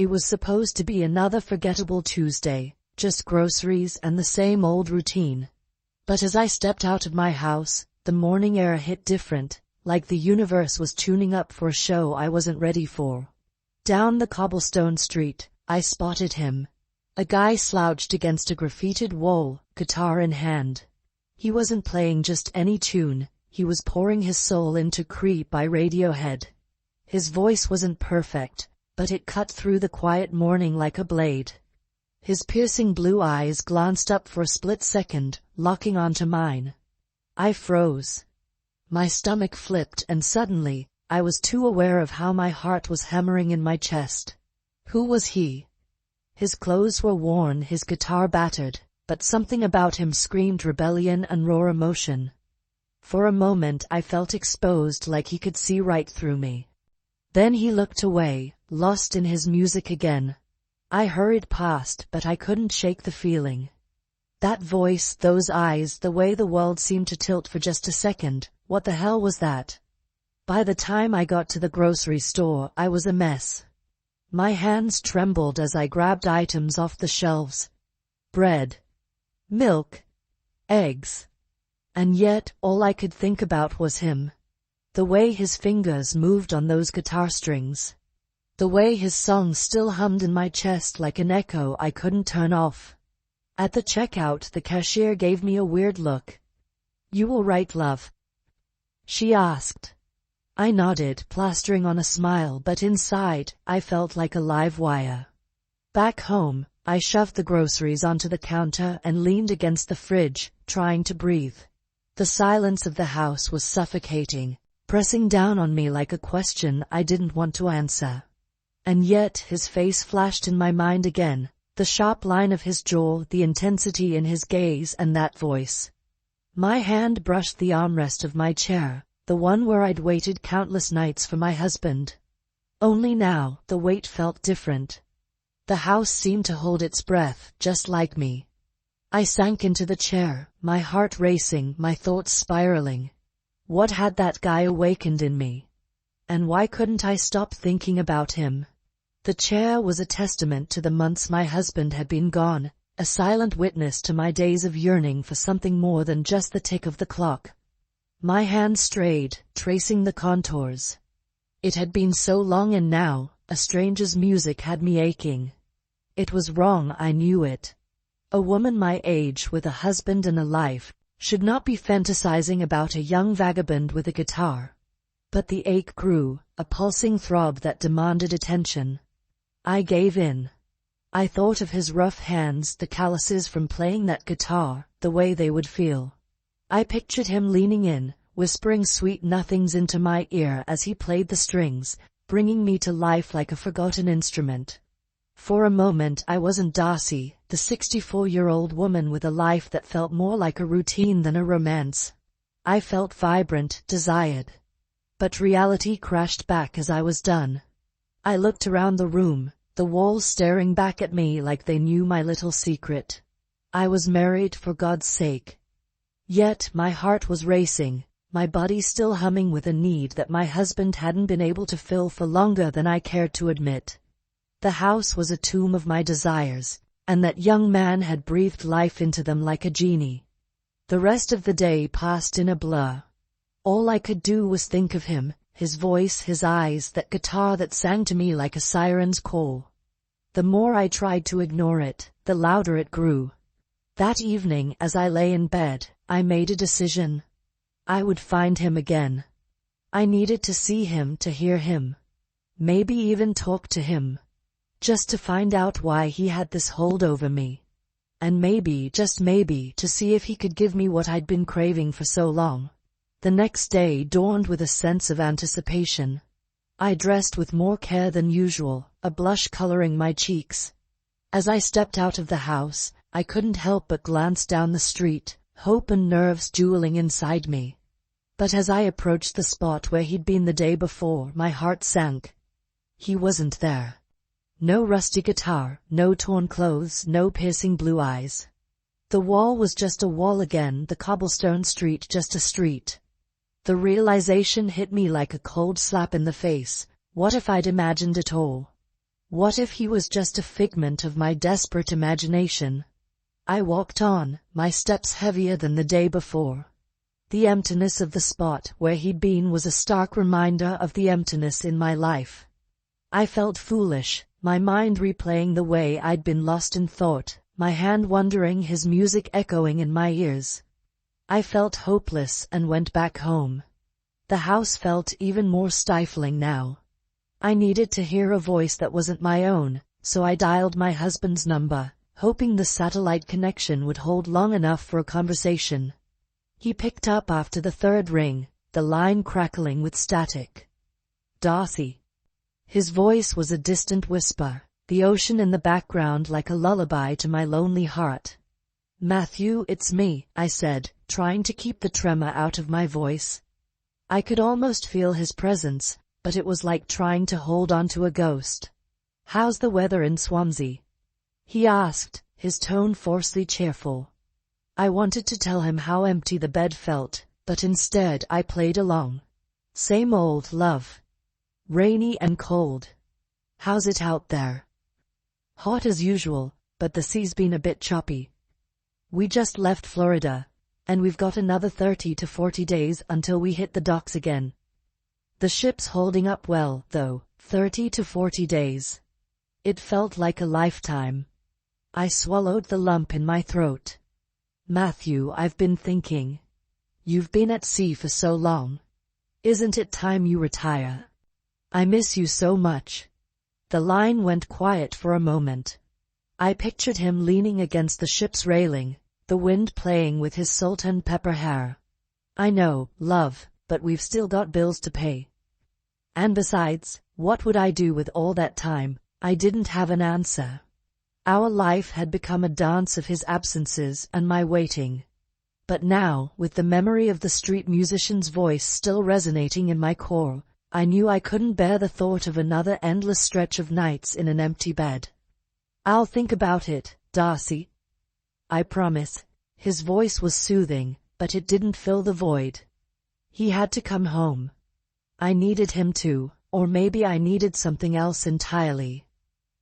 It was supposed to be another forgettable Tuesday, just groceries and the same old routine. But as I stepped out of my house, the morning air hit different, like the universe was tuning up for a show I wasn't ready for. Down the cobblestone street, I spotted him. A guy slouched against a graffitied wall, guitar in hand. He wasn't playing just any tune, he was pouring his soul into Creep by Radiohead. His voice wasn't perfect, but it cut through the quiet morning like a blade. His piercing blue eyes glanced up for a split second, locking onto mine. I froze. My stomach flipped, and suddenly, I was too aware of how my heart was hammering in my chest. Who was he? His clothes were worn, his guitar battered, but something about him screamed rebellion and raw emotion. For a moment I felt exposed, like he could see right through me. Then he looked away, lost in his music again. I hurried past, but I couldn't shake the feeling. That voice, those eyes, the way the world seemed to tilt for just a second. What the hell was that? By the time I got to the grocery store, I was a mess. My hands trembled as I grabbed items off the shelves. Bread, milk, eggs. And yet, all I could think about was him. The way his fingers moved on those guitar strings. The way his song still hummed in my chest like an echo I couldn't turn off. At the checkout, the cashier gave me a weird look. "You all right, love?" she asked. I nodded, plastering on a smile, but inside, I felt like a live wire. Back home, I shoved the groceries onto the counter and leaned against the fridge, trying to breathe. The silence of the house was suffocating, pressing down on me like a question I didn't want to answer. And yet, his face flashed in my mind again, the sharp line of his jaw, the intensity in his gaze, and that voice. My hand brushed the armrest of my chair, the one where I'd waited countless nights for my husband. Only now, the weight felt different. The house seemed to hold its breath, just like me. I sank into the chair, my heart racing, my thoughts spiraling. What had that guy awakened in me? And why couldn't I stop thinking about him? The chair was a testament to the months my husband had been gone, a silent witness to my days of yearning for something more than just the tick of the clock. My hand strayed, tracing the contours. It had been so long, and now, a stranger's music had me aching. It was wrong, I knew it. A woman my age, with a husband and a life, should not be fantasizing about a young vagabond with a guitar. But the ache grew, a pulsing throb that demanded attention. I gave in. I thought of his rough hands, the calluses from playing that guitar, the way they would feel. I pictured him leaning in, whispering sweet nothings into my ear as he played the strings, bringing me to life like a forgotten instrument. For a moment I wasn't Darcy, the 64-year-old woman with a life that felt more like a routine than a romance. I felt vibrant, desired. But reality crashed back as I was done. I looked around the room, the walls staring back at me like they knew my little secret. I was married, for God's sake. Yet my heart was racing, my body still humming with a need that my husband hadn't been able to fill for longer than I cared to admit. The house was a tomb of my desires, and that young man had breathed life into them like a genie. The rest of the day passed in a blur. All I could do was think of him, his voice, his eyes, that guitar that sang to me like a siren's call. The more I tried to ignore it, the louder it grew. That evening, as I lay in bed, I made a decision. I would find him again. I needed to see him, to hear him. Maybe even talk to him. Just to find out why he had this hold over me. And maybe, just maybe, to see if he could give me what I'd been craving for so long. The next day dawned with a sense of anticipation. I dressed with more care than usual, a blush coloring my cheeks. As I stepped out of the house, I couldn't help but glance down the street, hope and nerves dueling inside me. But as I approached the spot where he'd been the day before, my heart sank. He wasn't there. No rusty guitar, no torn clothes, no piercing blue eyes. The wall was just a wall again, the cobblestone street just a street. The realization hit me like a cold slap in the face. What if I'd imagined it all? What if he was just a figment of my desperate imagination? I walked on, my steps heavier than the day before. The emptiness of the spot where he'd been was a stark reminder of the emptiness in my life. I felt foolish, my mind replaying the way I'd been lost in thought, my hand wandering, his music echoing in my ears. I felt hopeless and went back home. The house felt even more stifling now. I needed to hear a voice that wasn't my own, so I dialed my husband's number, hoping the satellite connection would hold long enough for a conversation. He picked up after the third ring, the line crackling with static. "Darcy." His voice was a distant whisper, the ocean in the background like a lullaby to my lonely heart. "Matthew, it's me," I said, trying to keep the tremor out of my voice. I could almost feel his presence, but it was like trying to hold on to a ghost. "How's the weather in Swansea?" he asked, his tone forcefully cheerful. I wanted to tell him how empty the bed felt, but instead I played along. "Same old, love. Rainy and cold. How's it out there?" "Hot as usual, but the sea's been a bit choppy. We just left Florida, and we've got another 30 to 40 days until we hit the docks again. The ship's holding up well, though, 30 to 40 days. It felt like a lifetime. I swallowed the lump in my throat. "Matthew, I've been thinking. You've been at sea for so long. Isn't it time you retire? I miss you so much." The line went quiet for a moment. I pictured him leaning against the ship's railing, the wind playing with his salt and pepper hair. "I know, love, but we've still got bills to pay. And besides, what would I do with all that time?" I didn't have an answer. Our life had become a dance of his absences and my waiting. But now, with the memory of the street musician's voice still resonating in my core, I knew I couldn't bear the thought of another endless stretch of nights in an empty bed. "I'll think about it, Darcy. I promise." His voice was soothing, but it didn't fill the void. He had to come home. I needed him too, or maybe I needed something else entirely.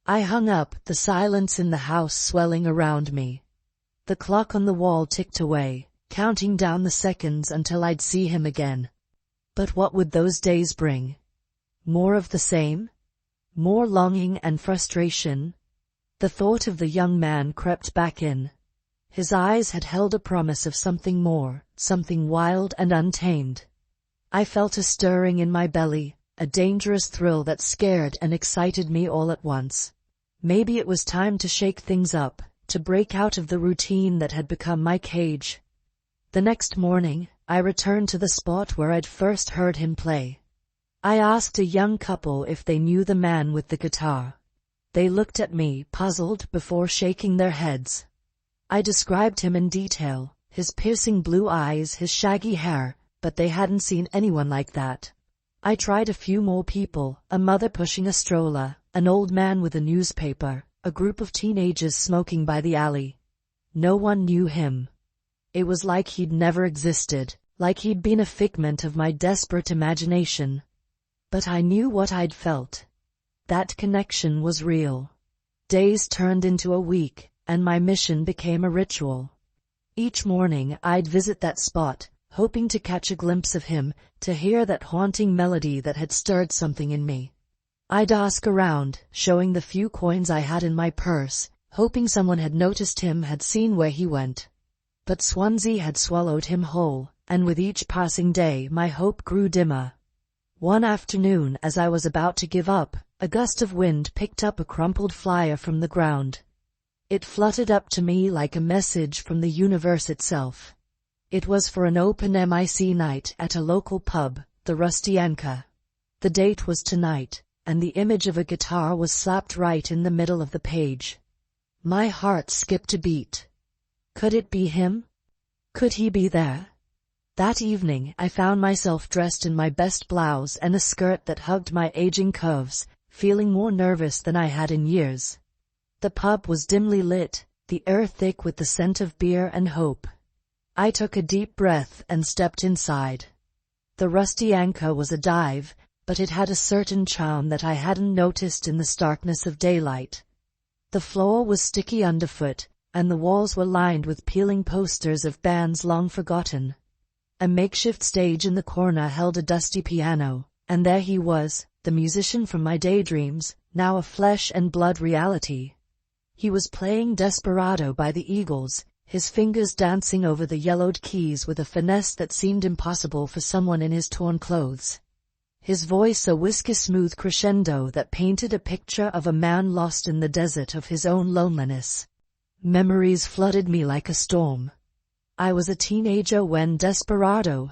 I hung up, the silence in the house swelling around me. The clock on the wall ticked away, counting down the seconds until I'd see him again. But what would those days bring? More of the same? More longing and frustration? The thought of the young man crept back in. His eyes had held a promise of something more, something wild and untamed. I felt a stirring in my belly, a dangerous thrill that scared and excited me all at once. Maybe it was time to shake things up, to break out of the routine that had become my cage. The next morning, I returned to the spot where I'd first heard him play. I asked a young couple if they knew the man with the guitar. They looked at me, puzzled, before shaking their heads. I described him in detail, his piercing blue eyes, his shaggy hair, but they hadn't seen anyone like that. I tried a few more people, a mother pushing a stroller, an old man with a newspaper, a group of teenagers smoking by the alley. No one knew him. It was like he'd never existed, like he'd been a figment of my desperate imagination. But I knew what I'd felt. That connection was real. Days turned into a week, and my mission became a ritual. Each morning I'd visit that spot, hoping to catch a glimpse of him, to hear that haunting melody that had stirred something in me. I'd ask around, showing the few coins I had in my purse, hoping someone had noticed him, had seen where he went. But Swansea had swallowed him whole, and with each passing day my hope grew dimmer. One afternoon, as I was about to give up, a gust of wind picked up a crumpled flyer from the ground. It fluttered up to me like a message from the universe itself. It was for an open mic night at a local pub, the Rusty Anchor. The date was tonight, and the image of a guitar was slapped right in the middle of the page. My heart skipped a beat. Could it be him? Could he be there? That evening, I found myself dressed in my best blouse and a skirt that hugged my aging curves, feeling more nervous than I had in years. The pub was dimly lit, the air thick with the scent of beer and hope. I took a deep breath and stepped inside. The Rusty Anchor was a dive, but it had a certain charm that I hadn't noticed in the starkness of daylight. The floor was sticky underfoot, and the walls were lined with peeling posters of bands long forgotten. A makeshift stage in the corner held a dusty piano, and there he was, the musician from my daydreams, now a flesh and blood reality. He was playing Desperado by the Eagles, his fingers dancing over the yellowed keys with a finesse that seemed impossible for someone in his torn clothes. His voice a whiskey-smooth crescendo that painted a picture of a man lost in the desert of his own loneliness. Memories flooded me like a storm. I was a teenager when Desperado